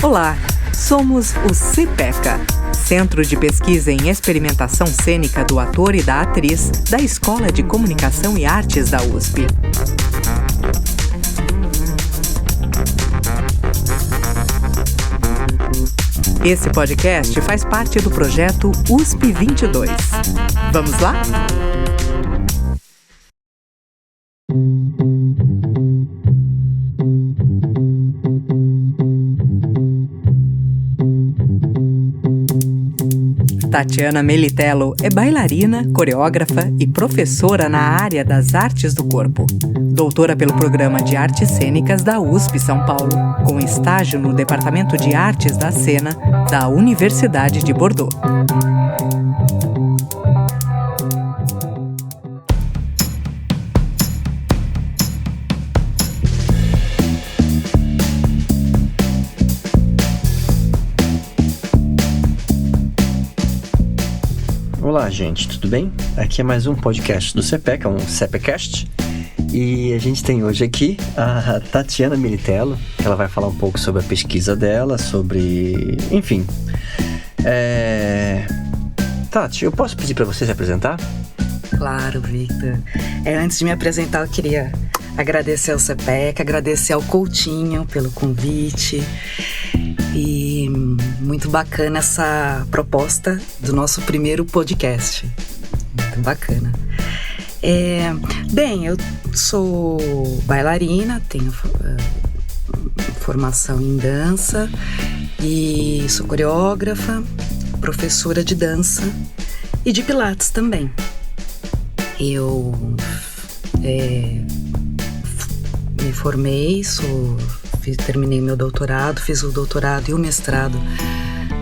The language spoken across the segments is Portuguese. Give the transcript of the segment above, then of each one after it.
Olá, somos o CPECA, Centro de Pesquisa em Experimentação Cênica do Ator e da Atriz da Escola de Comunicação e Artes da USP. Esse podcast faz parte do projeto USP 22. Vamos lá? Tatiana Melitello é bailarina, coreógrafa e professora na área das artes do corpo. Doutora pelo Programa de Artes Cênicas da USP São Paulo, com estágio no Departamento de Artes da Cena da Universidade de Bordeaux. Olá, gente, tudo bem? Aqui é mais um podcast do CPECA, um CPCast. E a gente tem hoje aqui a Tatiana Melitello, que ela vai falar um pouco sobre a pesquisa dela, sobre... enfim. Tati, eu posso pedir para você se apresentar? Claro, Victor. Antes de me apresentar, eu queria agradecer ao CPECA, agradecer ao Coutinho pelo convite. E muito bacana essa proposta do nosso primeiro podcast. Muito bacana. Bem, eu sou bailarina, tenho formação em dança e sou coreógrafa, professora de dança e de pilates também. Eu me formei, terminei meu doutorado, fiz o doutorado e o mestrado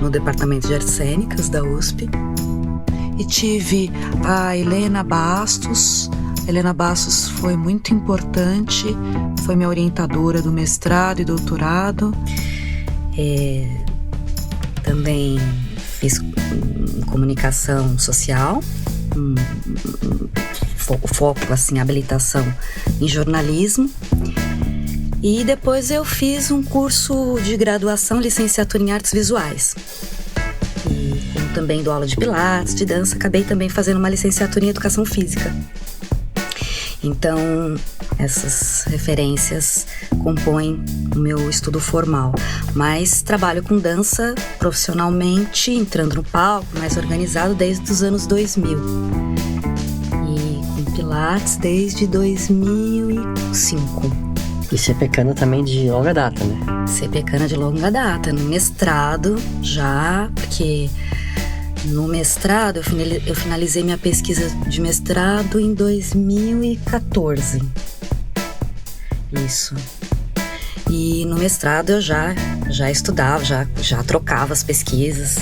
no Departamento de Artes Cênicas da USP. E tive a Helena Bastos. A Helena Bastos foi muito importante, foi minha orientadora do mestrado e doutorado. Também fiz comunicação social, foco, assim, habilitação em jornalismo. E depois eu fiz um curso de graduação, licenciatura em artes visuais. E como também dou aula de pilates, de dança, acabei também fazendo uma licenciatura em educação física. Então, essas referências compõem o meu estudo formal. Mas trabalho com dança profissionalmente, entrando no palco, mais organizado desde os anos 2000. E com pilates desde 2005. E CPECana também de longa data, né? CPECana de longa data, no mestrado já, porque no mestrado eu finalizei minha pesquisa de mestrado em 2014. Isso. E no mestrado eu já estudava, já trocava as pesquisas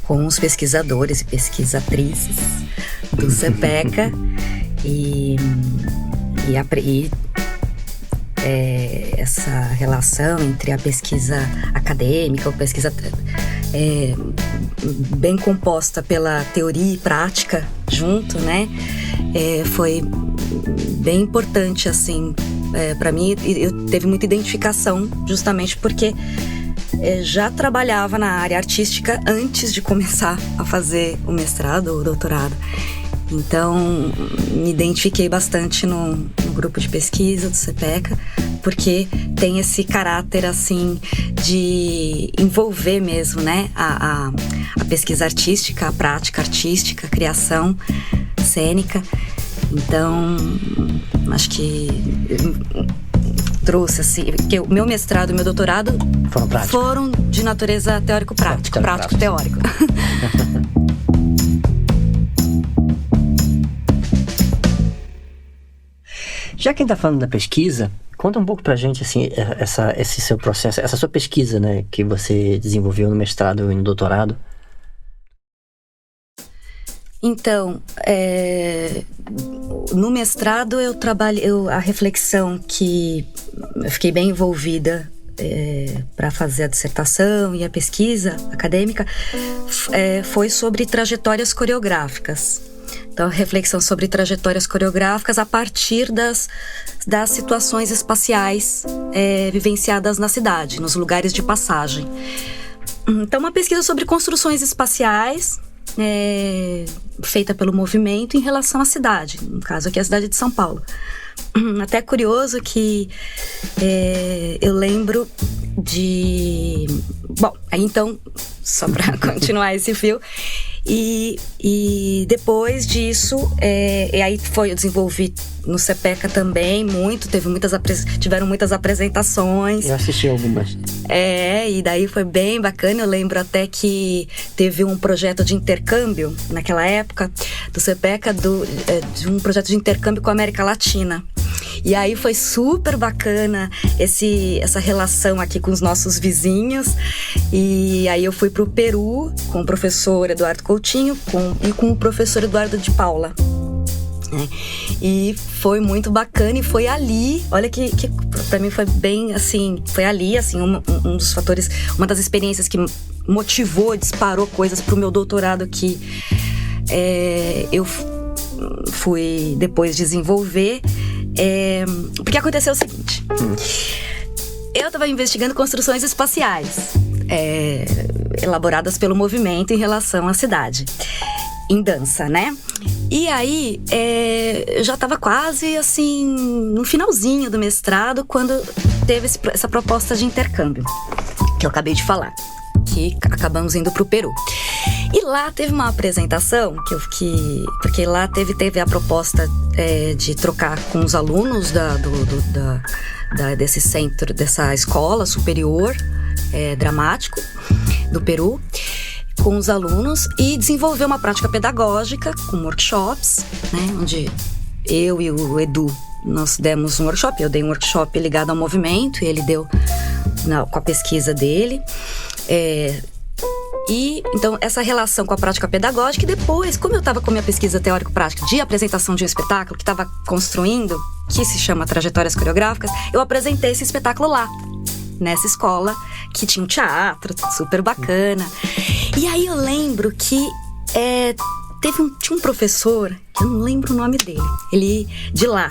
com os pesquisadores e pesquisadrizes do CPECA e essa relação entre a pesquisa acadêmica, ou pesquisa bem composta pela teoria e prática junto, né? Foi bem importante, assim, para mim. Eu teve muita identificação, justamente porque já trabalhava na área artística antes de começar a fazer o mestrado ou o doutorado. Então, me identifiquei bastante no grupo de pesquisa do CPECA, porque tem esse caráter, assim, de envolver mesmo, né, a pesquisa artística, a prática artística, a criação cênica. Então, acho que trouxe, assim, porque o meu mestrado e o meu doutorado foram de natureza teórico-prático, prático-teórico. Já quem está falando da pesquisa, conta um pouco pra gente, assim, esse seu processo, essa sua pesquisa, né, que você desenvolveu no mestrado e no doutorado. Então, no mestrado a reflexão que eu fiquei bem envolvida para fazer a dissertação e a pesquisa acadêmica foi sobre trajetórias coreográficas. Então, reflexão sobre trajetórias coreográficas a partir das situações espaciais vivenciadas na cidade, nos lugares de passagem. Então, uma pesquisa sobre construções espaciais feita pelo movimento em relação à cidade, no caso aqui a cidade de São Paulo. Até curioso que eu lembro de... Bom, aí então, só para continuar esse fio, e depois disso, aí eu desenvolvi no CPECA também tiveram muitas apresentações. Eu assisti algumas. E daí foi bem bacana. Eu lembro até que teve um projeto de intercâmbio naquela época do CPECA, de um projeto de intercâmbio com a América Latina. E aí foi super bacana essa relação aqui com os nossos vizinhos. E aí eu fui pro Peru com o professor Eduardo Coutinho e com o professor Eduardo de Paula. E foi muito bacana, e foi ali, olha que pra mim foi bem assim, foi ali assim, um dos fatores, uma das experiências que motivou, disparou coisas pro meu doutorado que eu fui depois desenvolver, porque aconteceu o seguinte, eu estava investigando construções espaciais elaboradas pelo movimento em relação à cidade, em dança, né? E aí, eu já estava quase, assim, no finalzinho do mestrado, quando teve essa proposta de intercâmbio, que eu acabei de falar, que acabamos indo para o Peru. E lá teve uma apresentação, porque lá teve a proposta de trocar com os alunos desse centro, dessa escola superior dramático do Peru, com os alunos, e desenvolver uma prática pedagógica com workshops, né, onde eu e o Edu, nós demos um workshop, eu dei um workshop ligado ao movimento e ele deu com a pesquisa dele, e então essa relação com a prática pedagógica. E depois, como eu estava com a minha pesquisa teórico-prática de apresentação de um espetáculo que estava construindo, que se chama Trajetórias Coreográficas, eu apresentei esse espetáculo lá, nessa escola, que tinha um teatro super bacana. E aí eu lembro que tinha um professor, eu não lembro o nome dele, ele de lá,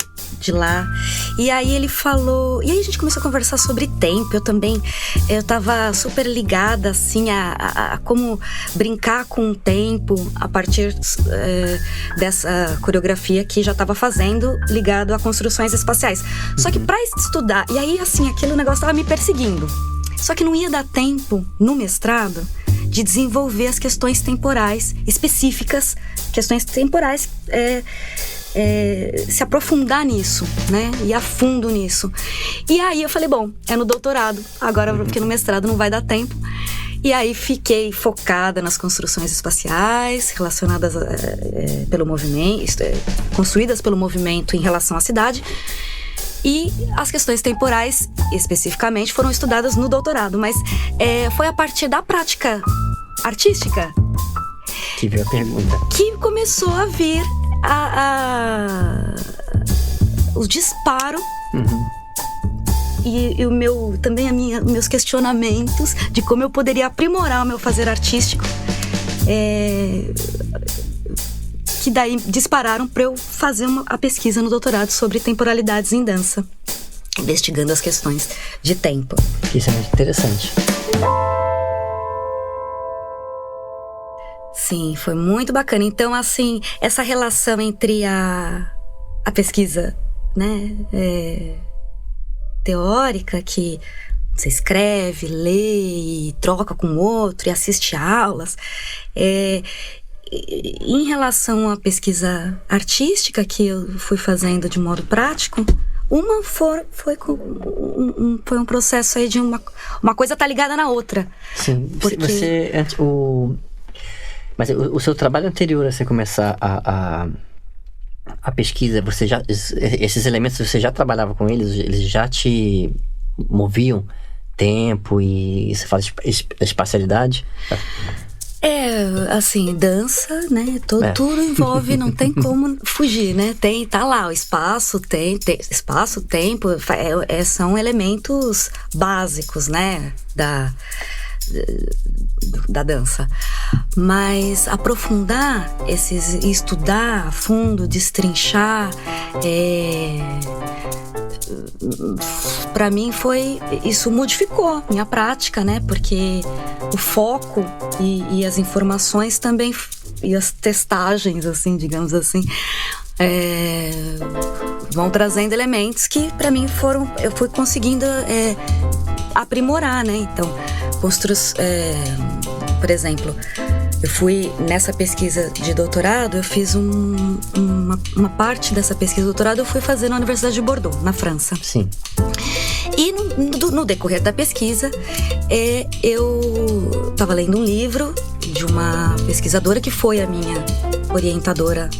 e aí ele falou, e aí a gente começou a conversar sobre tempo. Eu tava super ligada assim a como brincar com o tempo a partir dessa coreografia que já estava fazendo ligado a construções espaciais. Só que para estudar, e aí assim, aquele negócio tava me perseguindo, só que não ia dar tempo no mestrado de desenvolver as questões temporais específicas, questões temporais, se aprofundar nisso, né? Ir a fundo nisso. E aí eu falei, bom, no doutorado, agora porque no mestrado não vai dar tempo. E aí fiquei focada nas construções espaciais relacionadas pelo movimento, construídas pelo movimento em relação à cidade. E as questões temporais, especificamente, foram estudadas no doutorado. Mas foi a partir da prática artística que veio a pergunta, que começou a vir o disparo. E também meus questionamentos de como eu poderia aprimorar o meu fazer artístico, que daí dispararam para eu fazer a pesquisa no doutorado sobre temporalidades em dança, investigando as questões de tempo. Isso é muito interessante. Sim, foi muito bacana. Então, assim, essa relação entre a pesquisa, né, teórica, que você escreve, lê e troca com o outro e assiste aulas, em relação à pesquisa artística que eu fui fazendo de modo prático, foi um processo aí de uma coisa tá ligada na outra. Sim, porque mas o seu trabalho anterior a você começar a pesquisa, esses elementos você já trabalhava com eles já te moviam tempo e você fala espacialidade? Assim, dança, né? Tudo envolve, não tem como fugir, né? Tá lá o espaço, espaço, tempo, são elementos básicos, né? da dança. Mas aprofundar estudar a fundo, destrinchar, para mim isso modificou minha prática, né? Porque o foco e as informações também, e as testagens, assim, digamos assim, vão trazendo elementos que para mim eu fui conseguindo aprimorar, né? Então, por exemplo, eu fui nessa pesquisa de doutorado, eu fiz uma parte dessa pesquisa de doutorado eu fui fazer na Universidade de Bordeaux, na França. Sim. E no decorrer da pesquisa, eu estava lendo um livro de uma pesquisadora que foi a minha orientadora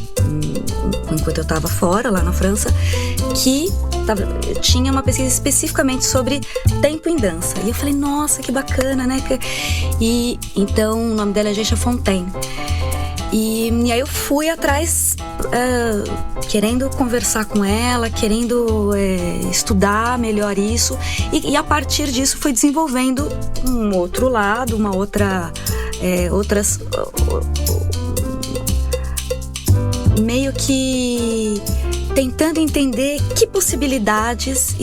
enquanto eu estava fora, lá na França, que tinha uma pesquisa especificamente sobre tempo em dança. E eu falei, nossa, que bacana, né? E então o nome dela é Geisha Fontaine. E aí eu fui atrás, querendo conversar com ela, querendo estudar melhor isso. E a partir disso fui desenvolvendo um outro lado, outras meio que tentando entender que possibilidades,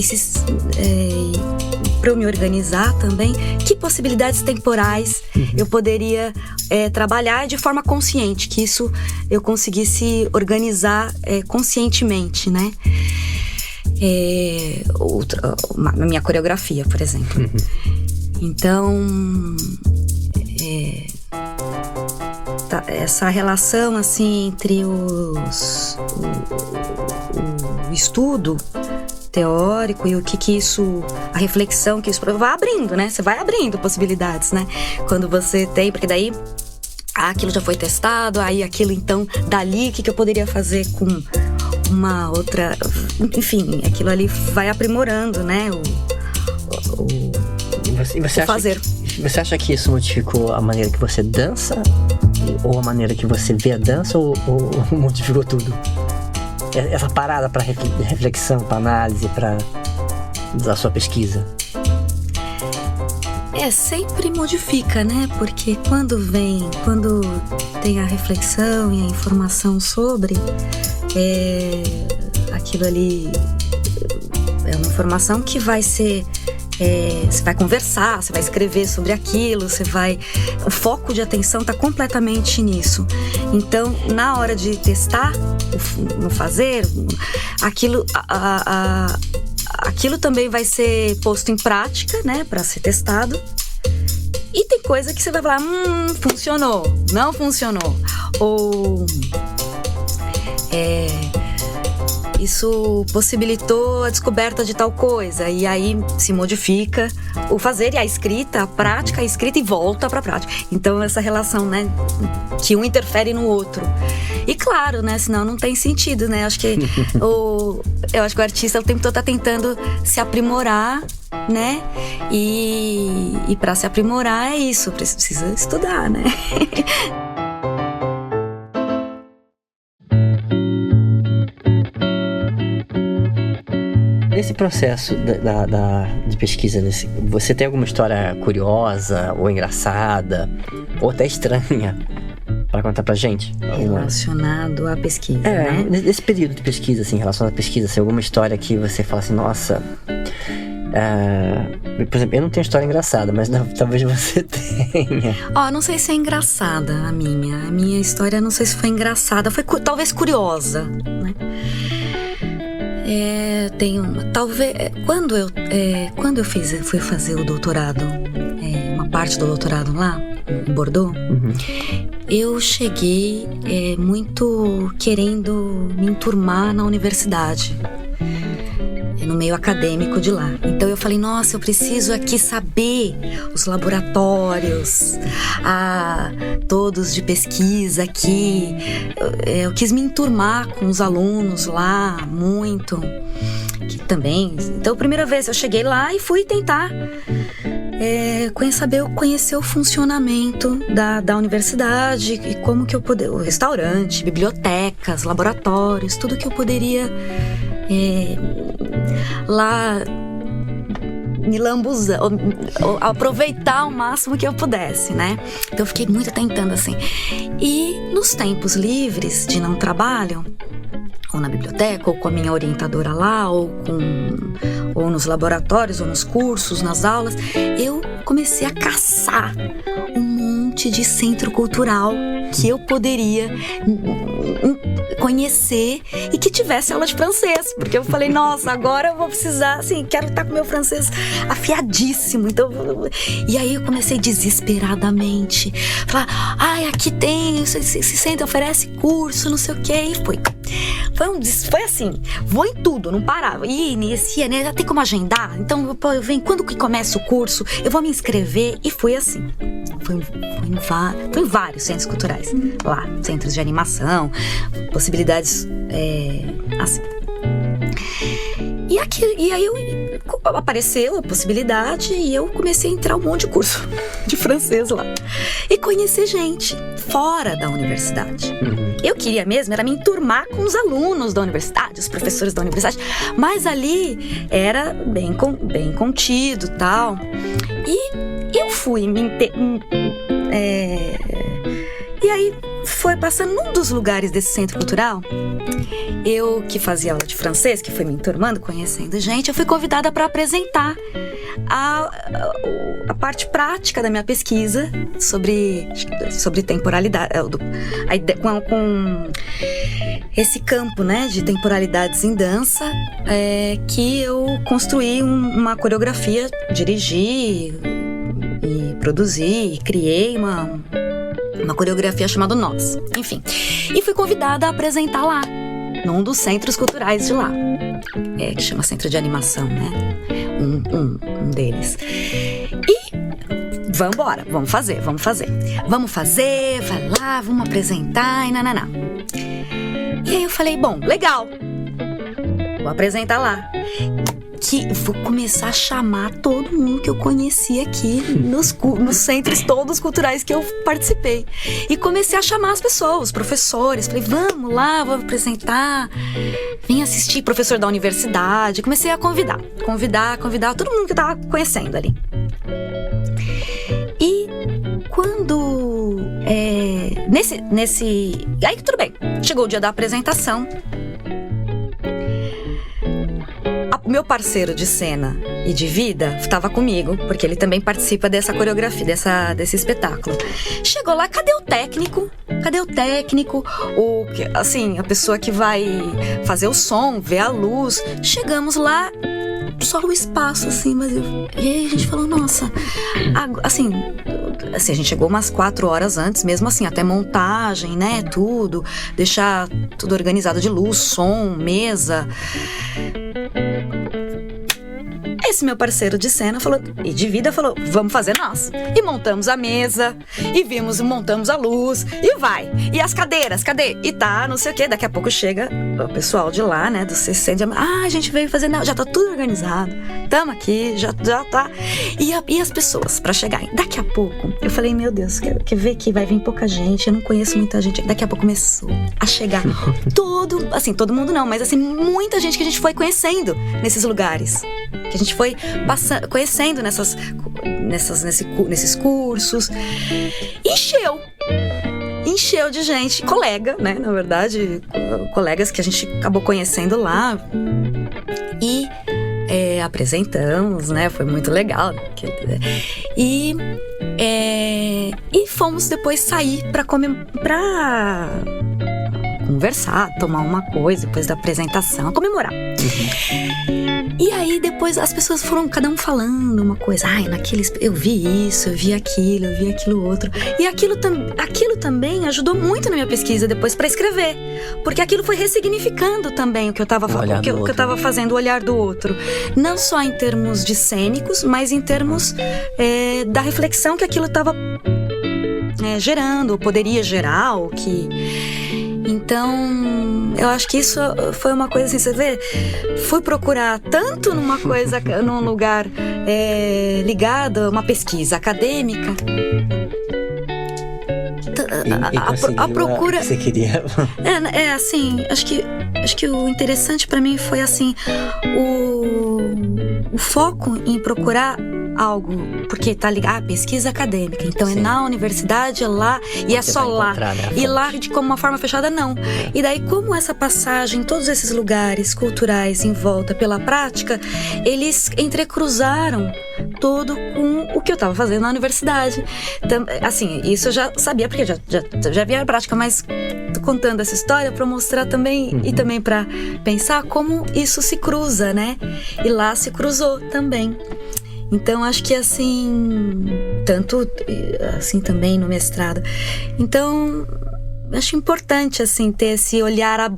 para eu me organizar também, que possibilidades temporais eu poderia trabalhar de forma consciente, que isso eu conseguisse organizar conscientemente, né? A minha coreografia, por exemplo. Então, essa relação assim entre o estudo teórico e o que isso, a reflexão que isso vai abrindo, né? Você vai abrindo possibilidades, né? Quando você tem, porque daí aquilo já foi testado, aí aquilo então dali o que eu poderia fazer com uma outra, enfim, aquilo ali vai aprimorando, né? Você acha que isso modificou a maneira que você dança? Ou a maneira que você vê a dança, ou modificou tudo? Essa parada para reflexão, para análise, para da sua pesquisa? Sempre modifica, né? Porque quando tem a reflexão e a informação sobre, aquilo ali é uma informação que vai ser... você vai conversar, você vai escrever sobre aquilo, o foco de atenção está completamente nisso. Então, na hora de testar, no fazer, aquilo também vai ser posto em prática, né, para ser testado. E tem coisa que você vai falar, funcionou, não funcionou, ou isso possibilitou a descoberta de tal coisa, e aí se modifica o fazer e a escrita, a prática, a escrita e volta para a prática. Então essa relação, né, que um interfere no outro. E claro, né, senão não tem sentido, né? Acho que o artista o tempo todo tá tentando se aprimorar, né? E para se aprimorar é isso, precisa estudar, né? Nesse processo de pesquisa, você tem alguma história curiosa, ou engraçada, ou até estranha, para contar pra gente? Relacionado à pesquisa, né? Nesse período de pesquisa, assim, relacionado à pesquisa, assim, alguma história que você fala assim, nossa... por exemplo, eu não tenho história engraçada, mas talvez você tenha. Não sei se é engraçada a minha história, não sei se foi engraçada, foi talvez curiosa, né? Talvez quando eu fui fazer o doutorado, uma parte do doutorado lá em Bordeaux, eu cheguei muito querendo me enturmar na universidade, no meio acadêmico de lá. Então eu falei, nossa, eu preciso aqui saber os laboratórios, todos de pesquisa aqui. Eu quis me enturmar com os alunos lá, muito, que também... Então, a primeira vez eu cheguei lá e fui tentar conhecer o funcionamento da universidade e como que eu poderia... O restaurante, bibliotecas, laboratórios, tudo que eu poderia... lá me lambuzar, ou aproveitar o máximo que eu pudesse, né? Então eu fiquei muito tentando assim. E nos tempos livres de não trabalho, ou na biblioteca, ou com a minha orientadora lá, ou nos laboratórios, ou nos cursos, nas aulas, eu comecei a caçar um monte de centro cultural que eu poderia conhecer e que tivesse aula de francês, porque eu falei, nossa, agora eu vou precisar, assim, quero estar com meu francês afiadíssimo, então, e aí eu comecei desesperadamente, falar, aqui tem, esse centro oferece curso, não sei o que, e foi assim, vou em tudo, não parava, e inicia, né, já tem como agendar, então quando que começa o curso, eu vou me inscrever, e foi assim. Foi em vários centros culturais lá, centros de animação, possibilidades assim. E aí apareceu a possibilidade e eu comecei a entrar um monte de curso de francês lá e conhecer gente fora da universidade. Eu queria mesmo era me enturmar com os alunos da universidade, os professores da universidade, mas ali era bem contido, tal. E eu fui e aí foi passando num dos lugares desse centro cultural. Eu que fazia aula de francês, que fui me enturmando, conhecendo gente, eu fui convidada para apresentar a parte prática da minha pesquisa sobre temporalidade, com esse campo, né, de temporalidades em dança, que eu construí uma coreografia, dirigi e produzi, e criei uma coreografia chamada Nós, enfim. E fui convidada a apresentar lá, num dos centros culturais de lá, que chama Centro de Animação, né? Um deles. E vamos fazer. Vai lá, vamos apresentar e nananá. E aí eu falei, bom, legal, vou apresentar lá. Que vou começar a chamar todo mundo que eu conheci aqui nos centros todos culturais que eu participei. E comecei a chamar as pessoas, os professores. Falei, vamos lá, vou apresentar. Vem assistir, professor da universidade. Comecei a convidar todo mundo que eu tava conhecendo ali. E quando... Aí tudo bem, chegou o dia da apresentação. Meu parceiro de cena e de vida estava comigo, porque ele também participa dessa coreografia, desse espetáculo. Chegou lá, cadê o técnico? Assim, a pessoa que vai fazer o som, ver a luz. Chegamos lá, só o espaço, assim, e aí a gente falou, nossa, assim, a gente chegou umas 4 horas antes, mesmo assim, até montagem, né, tudo, deixar tudo organizado de luz, som, mesa. Esse meu parceiro de cena e de vida falou, vamos fazer nós. E montamos a mesa, e montamos a luz, e vai. E as cadeiras, cadê? E tá, não sei o quê. Daqui a pouco chega o pessoal de lá, né, do CCC, a gente veio fazer, não, já tá tudo organizado. Tamo aqui, já tá. E as pessoas pra chegarem. Daqui a pouco, eu falei, meu Deus, quer ver que vai vir pouca gente, eu não conheço muita gente. Daqui a pouco começou a chegar todo mundo não, mas assim, muita gente que a gente foi conhecendo nesses lugares. Que a gente foi conhecendo nesses cursos. Encheu de gente, colega, né? Na verdade, colegas que a gente acabou conhecendo lá. E apresentamos, né? Foi muito legal. E fomos depois sair para conversar, tomar uma coisa depois da apresentação, comemorar. E aí depois as pessoas foram cada um falando uma coisa, eu vi isso, eu vi aquilo outro. E aquilo também ajudou muito na minha pesquisa depois para escrever, porque aquilo foi ressignificando também o que eu estava fazendo, o olhar do outro, não só em termos de cênicos, mas em termos da reflexão que aquilo estava gerando, ou poderia gerar, ou que... Então, eu acho que isso foi uma coisa assim, você vê, fui procurar tanto numa coisa, num lugar ligado a uma pesquisa acadêmica. A procura... que você queria. Assim, acho que o interessante pra mim foi assim, o foco em procurar algo, porque tá ligado, pesquisa acadêmica, então é na universidade, é lá, e é só lá, e lá de como uma forma fechada, não. E daí, como essa passagem, todos esses lugares culturais em volta pela prática, eles entrecruzaram todo com o que eu tava fazendo na universidade. Então, assim, isso eu já sabia, porque já via a prática, mas tô contando essa história para mostrar também, e também para pensar como isso se cruza, né? E lá se cruzou também. Então, acho que assim, tanto assim também no mestrado. Então, acho importante assim ter esse olhar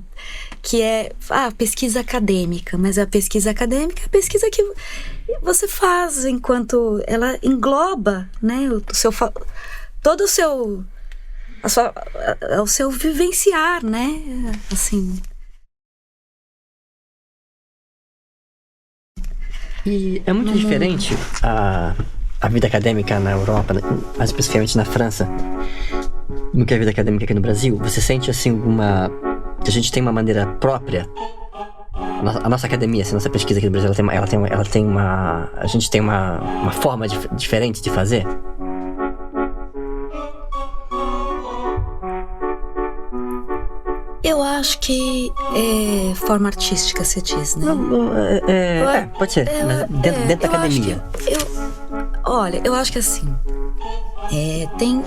que é pesquisa acadêmica, mas a pesquisa acadêmica é a pesquisa que você faz enquanto ela engloba, né, todo o seu vivenciar, né, assim. E é muito diferente a vida acadêmica na Europa, mais especificamente na França, do que a vida acadêmica aqui no Brasil? Você sente, assim, que a gente tem uma maneira própria? A nossa academia, assim, a nossa pesquisa aqui no Brasil, a gente tem uma forma diferente de fazer? Eu acho que é forma artística, você diz, né? Pode ser, mas dentro da academia. Eu acho que assim, tem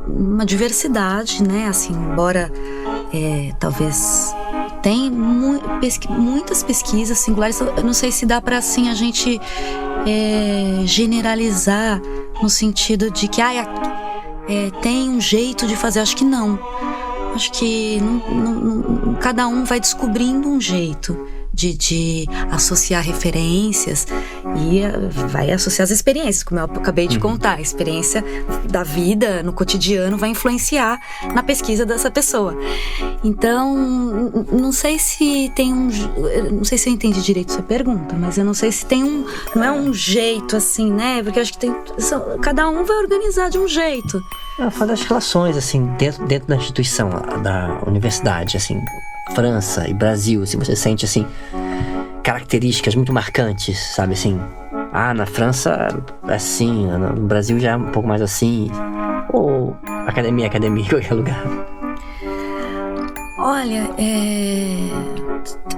uma diversidade, né? Assim, embora talvez tem muitas pesquisas singulares, eu não sei se dá para assim a gente generalizar no sentido de que tem um jeito de fazer. Acho que não. Acho que cada um vai descobrindo um jeito de associar referências e vai associar as experiências, como eu acabei de contar. A experiência da vida no cotidiano vai influenciar na pesquisa dessa pessoa. Então, não sei se não sei se eu entendi direito a sua pergunta, mas eu não sei se tem não é um jeito assim, né? Porque eu acho que cada um vai organizar de um jeito. Fala das relações, assim, dentro da instituição, da universidade, assim, França e Brasil, se você sente, assim, características muito marcantes, sabe, assim, na França é assim, no Brasil já é um pouco mais assim, ou academia, em qualquer lugar. Olha,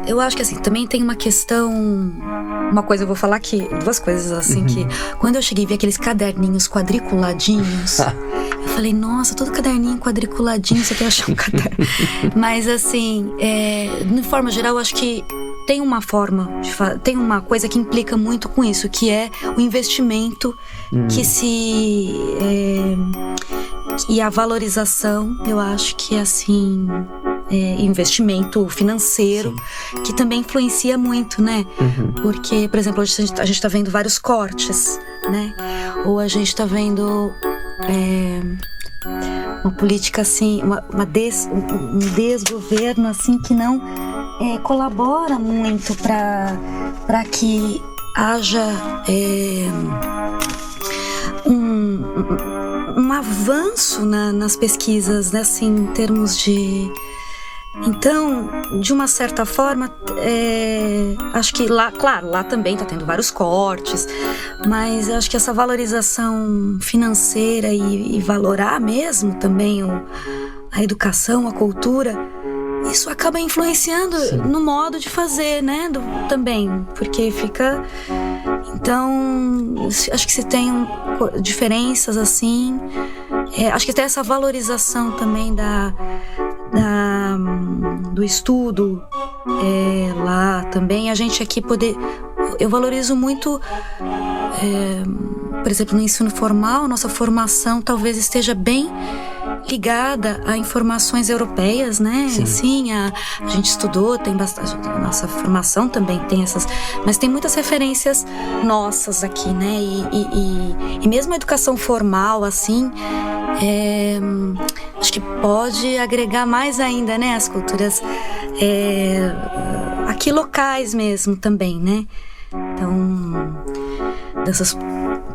eu acho que assim, também tem uma questão, uma coisa, eu vou falar aqui, duas coisas assim, que quando eu cheguei e vi aqueles caderninhos quadriculadinhos, eu falei, nossa, todo caderninho quadriculadinho, você quer achar um caderno? Mas assim, de forma geral, eu acho que tem uma forma, tem uma coisa que implica muito com isso, que é o investimento e a valorização, eu acho que assim, investimento financeiro, que também influencia muito, né? Porque, por exemplo, hoje a gente tá vendo vários cortes, né? Ou a gente tá vendo uma política assim, um desgoverno assim que não colabora muito para que haja um avanço nas pesquisas, né, assim, em termos de... Então, de uma certa forma, acho que lá, claro, lá também está tendo vários cortes, mas acho que essa valorização financeira e valorar mesmo também a educação, a cultura, isso acaba influenciando no modo de fazer, né, também, porque fica... Então, acho que se tem diferenças assim, acho que tem essa valorização também do estudo lá também, a gente aqui eu valorizo muito, por exemplo, no ensino formal, nossa formação talvez esteja bem ligada a informações europeias, né? Sim. Assim, a gente estudou, tem bastante, a nossa formação também tem essas, mas tem muitas referências nossas aqui, né? E mesmo a educação formal, assim, acho que pode agregar mais ainda, né? As culturas aqui locais mesmo também, né? Então, dessas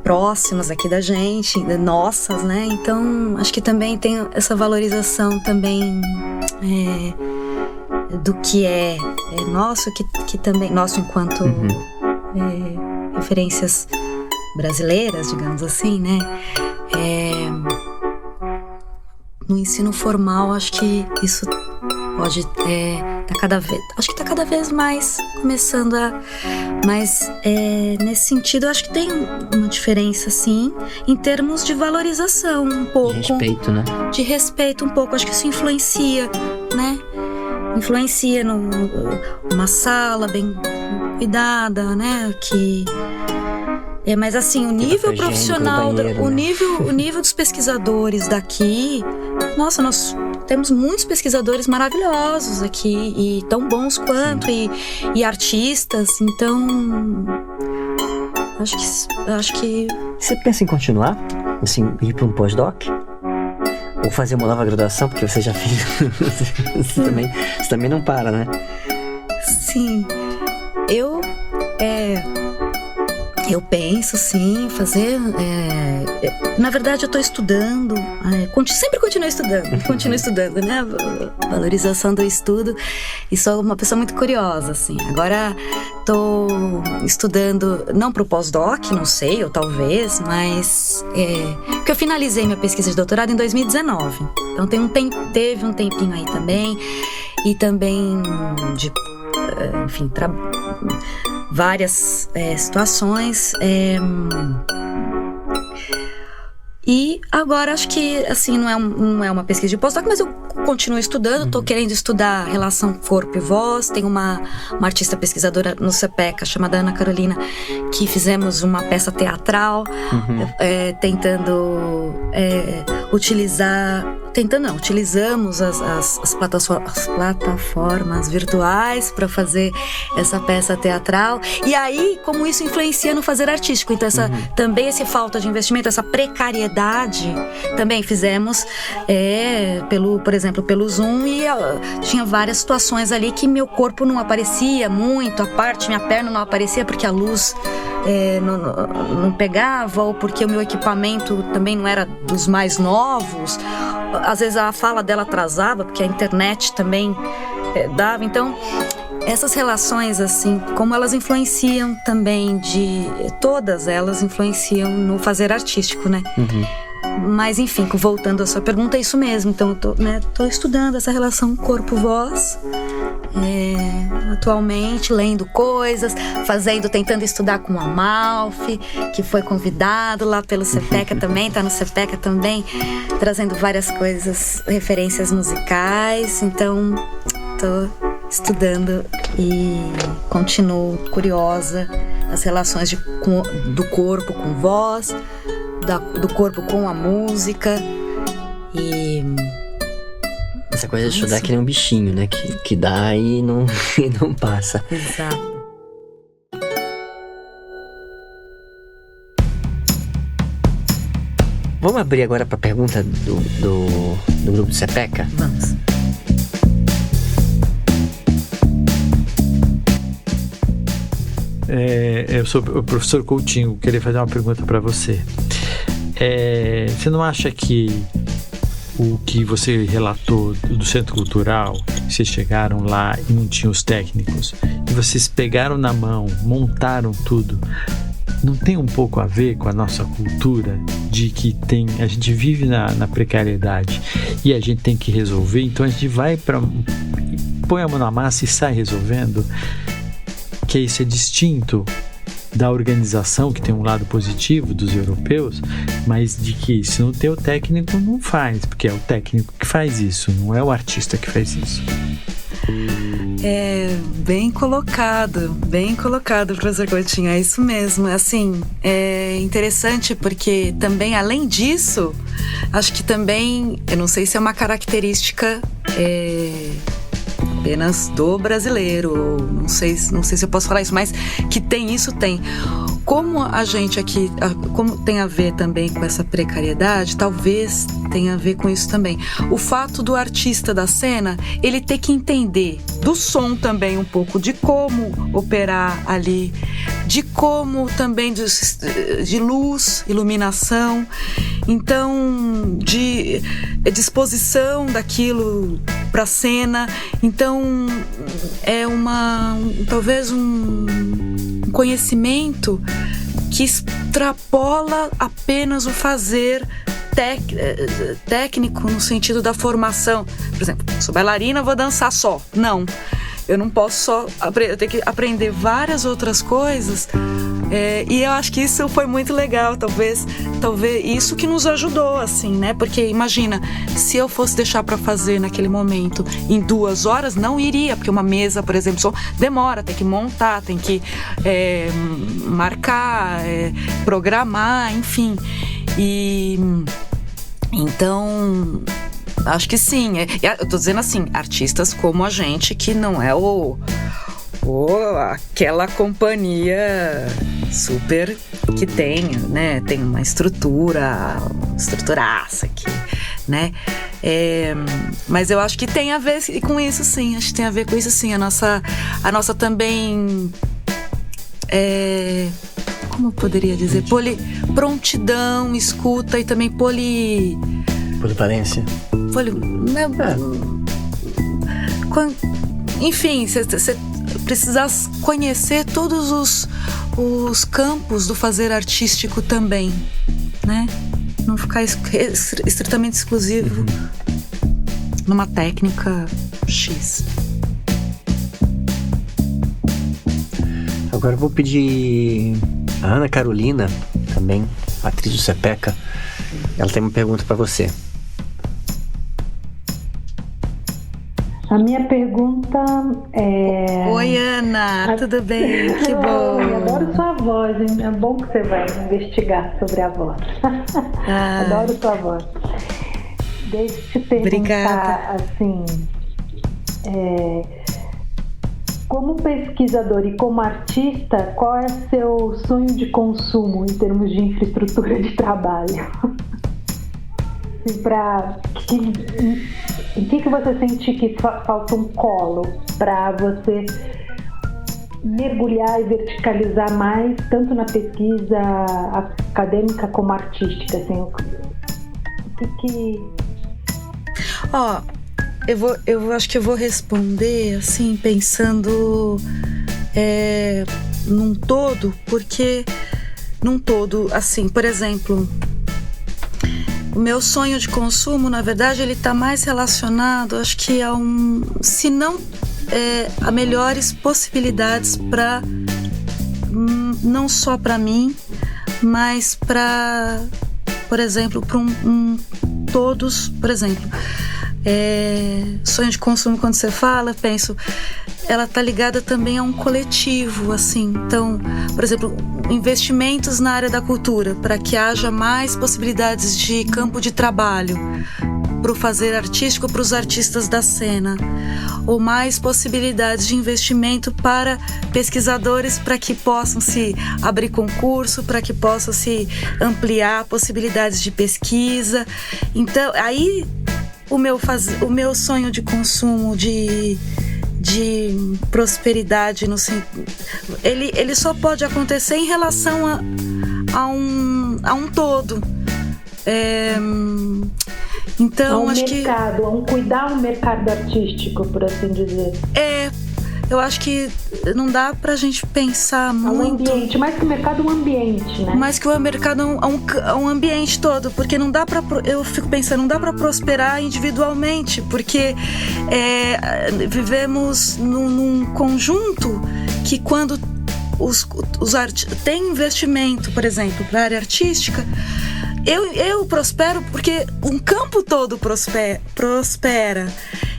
próximas aqui da gente, nossas, né? Então, acho que também tem essa valorização também do que é nosso, que também, nosso enquanto referências brasileiras, digamos assim, né? No ensino formal, acho que isso pode tá cada vez mais começando a... Mas nesse sentido, eu acho que tem uma diferença, sim, em termos de valorização um pouco. De respeito, né? De respeito um pouco, acho que isso influencia, né? Influencia numa sala bem cuidada, né? Mas assim, o nível profissional, o nível dos pesquisadores daqui, nossa, nós temos muitos pesquisadores maravilhosos aqui, e tão bons quanto, e artistas, então acho que... Você pensa em continuar? Assim, ir para um pós-doc? Ou fazer uma nova graduação, porque você já fez... você também não para, né? Sim, eu penso, sim, fazer... na verdade, eu estou estudando, sempre continuo estudando, né? Valorização do estudo, e sou uma pessoa muito curiosa, assim. Agora, estou estudando, não para o pós-doc, não sei, ou talvez, mas... porque eu finalizei minha pesquisa de doutorado em 2019. Então, teve um tempinho aí também, e também de... enfim, várias situações, e agora acho que assim não é uma pesquisa de pós-doc, mas eu continuo estudando. Estou querendo estudar relação corpo e voz. Tem uma artista pesquisadora no CPECA chamada Ana Carolina, que fizemos uma peça teatral, utilizamos as plataformas virtuais para fazer essa peça teatral. E aí, como isso influencia no fazer artístico, então também essa falta de investimento, essa precariedade, também fizemos por exemplo, pelo Zoom, e tinha várias situações ali que meu corpo não aparecia muito, minha perna não aparecia porque a luz não pegava, ou porque o meu equipamento também não era dos mais novos. Às vezes a fala dela atrasava, porque a internet também dava. Então, essas relações, assim, como elas influenciam também, todas elas influenciam no fazer artístico, né? Mas, enfim, voltando à sua pergunta, é isso mesmo. Então, eu tô estudando essa relação corpo-voz, atualmente, lendo coisas, tentando estudar com o Amalfi, que foi convidado lá pelo CPECA também, tá no CPECA também, trazendo várias coisas, referências musicais. Então, tô estudando e continuo curiosa as relações do corpo com voz, do corpo com a música. E essa coisa de estudar é que nem um bichinho, né? Que dá e não passa. Exato. Vamos abrir agora para a pergunta do grupo do CPECA? Vamos. Eu sou o professor Coutinho, queria fazer uma pergunta para você. Você não acha que o que você relatou do Centro Cultural, vocês chegaram lá e não tinham os técnicos, e vocês pegaram na mão, montaram tudo, não tem um pouco a ver com a nossa cultura de que a gente vive na precariedade e a gente tem que resolver, então a gente vai põe a mão na massa e sai resolvendo? Que isso é distinto da organização, que tem um lado positivo dos europeus, mas de que se não tem o técnico, não faz, porque é o técnico que faz isso, não é o artista que faz isso. Bem colocado, professor Coutinho, é isso mesmo. Assim, é interessante porque também, além disso, acho que também, eu não sei se é uma característica apenas do brasileiro, não sei se eu posso falar isso, mas que tem isso, tem. Como a gente aqui, como tem a ver também com essa precariedade, talvez tenha a ver com isso também. O fato do artista da cena, ele ter que entender do som também um pouco, de como operar ali, de como também de luz, iluminação, então de disposição daquilo para a cena. Então é talvez um conhecimento que extrapola apenas o fazer técnico no sentido da formação. Por exemplo, sou bailarina, vou dançar só. Não, eu não posso só eu tenho que aprender várias outras coisas. E eu acho que isso foi muito legal, talvez isso que nos ajudou, assim, né? Porque imagina, se eu fosse deixar para fazer naquele momento em 2 horas, não iria, porque uma mesa, por exemplo, só demora, tem que montar, tem que marcar, programar, enfim. E então, acho que sim. Eu tô dizendo assim, artistas como a gente, que não é aquela companhia super que tem, né? Tem uma estruturaça aqui, né? Mas eu acho que tem a ver com isso, sim. Acho que tem a ver com isso, sim. A nossa também, como eu poderia dizer? Prontidão, escuta e também polivalência. Enfim, você precisa conhecer todos os campos do fazer artístico também, né? Não ficar estritamente exclusivo numa técnica X. Agora eu vou pedir a Ana Carolina, também atriz do SEPECA. Ela tem uma pergunta para você. A minha pergunta é... Oi, Ana, tudo bem? Que bom. Eu adoro sua voz, hein? É bom que você vai investigar sobre a voz. Adoro sua voz. Deixa eu te perguntar, obrigada. Assim, como pesquisador e como artista, qual é o seu sonho de consumo em termos de infraestrutura de trabalho? Em que você sente que falta um colo para você mergulhar e verticalizar mais, tanto na pesquisa acadêmica como artística? Assim, eu acho que eu vou responder assim, pensando num todo, porque num todo, assim, por exemplo, o meu sonho de consumo, na verdade, ele está mais relacionado, acho que se não a melhores possibilidades para, não só para mim, mas para, por exemplo, para todos, por exemplo, sonho de consumo, quando você fala, penso, ela está ligada também a um coletivo, assim. Então, por exemplo, investimentos na área da cultura, para que haja mais possibilidades de campo de trabalho para o fazer artístico, para os artistas da cena, ou mais possibilidades de investimento para pesquisadores, para que possam se abrir concurso, para que possam se ampliar possibilidades de pesquisa. Então, aí o meu sonho de consumo, de prosperidade, ele só pode acontecer em relação a um todo. Então, acho mercado, cuidar o mercado artístico, por assim dizer. Eu acho que não dá pra gente pensar muito. Um ambiente, mais que o mercado, um ambiente, né? Mais que o mercado, um ambiente todo, porque não dá pra. Eu fico pensando, não dá pra prosperar individualmente, porque vivemos num conjunto que, quando tem investimento, por exemplo, para a área artística, eu prospero porque um campo todo prospera.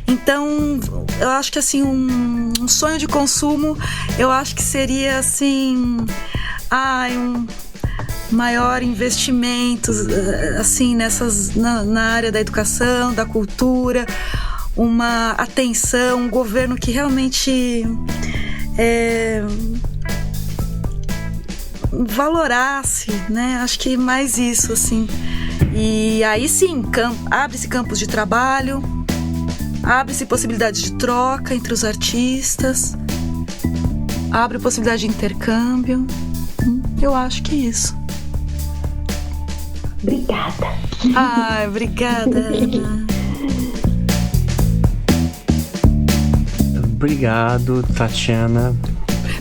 Então, eu acho que assim, um sonho de consumo, eu acho que seria assim, um maior investimento assim, na área da educação, da cultura, uma atenção, um governo que realmente valorasse, né? Acho que mais isso, assim. E aí sim, abre-se campos de trabalho, abre-se possibilidade de troca entre os artistas, abre possibilidade de intercâmbio. Eu acho que isso. Obrigada. Obrigada, Ana. Obrigado, Tatiana.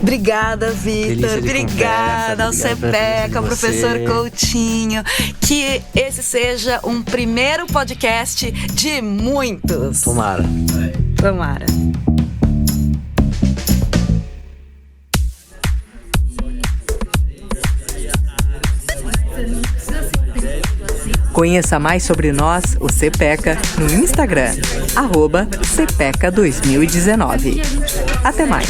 Obrigada, Vitor. Obrigada ao CPEC, ao professor Coutinho. Que esse seja um primeiro podcast de muitos. Tomara. Tomara. Conheça mais sobre nós, o CPECA, no Instagram, @CPECA2019. Até mais!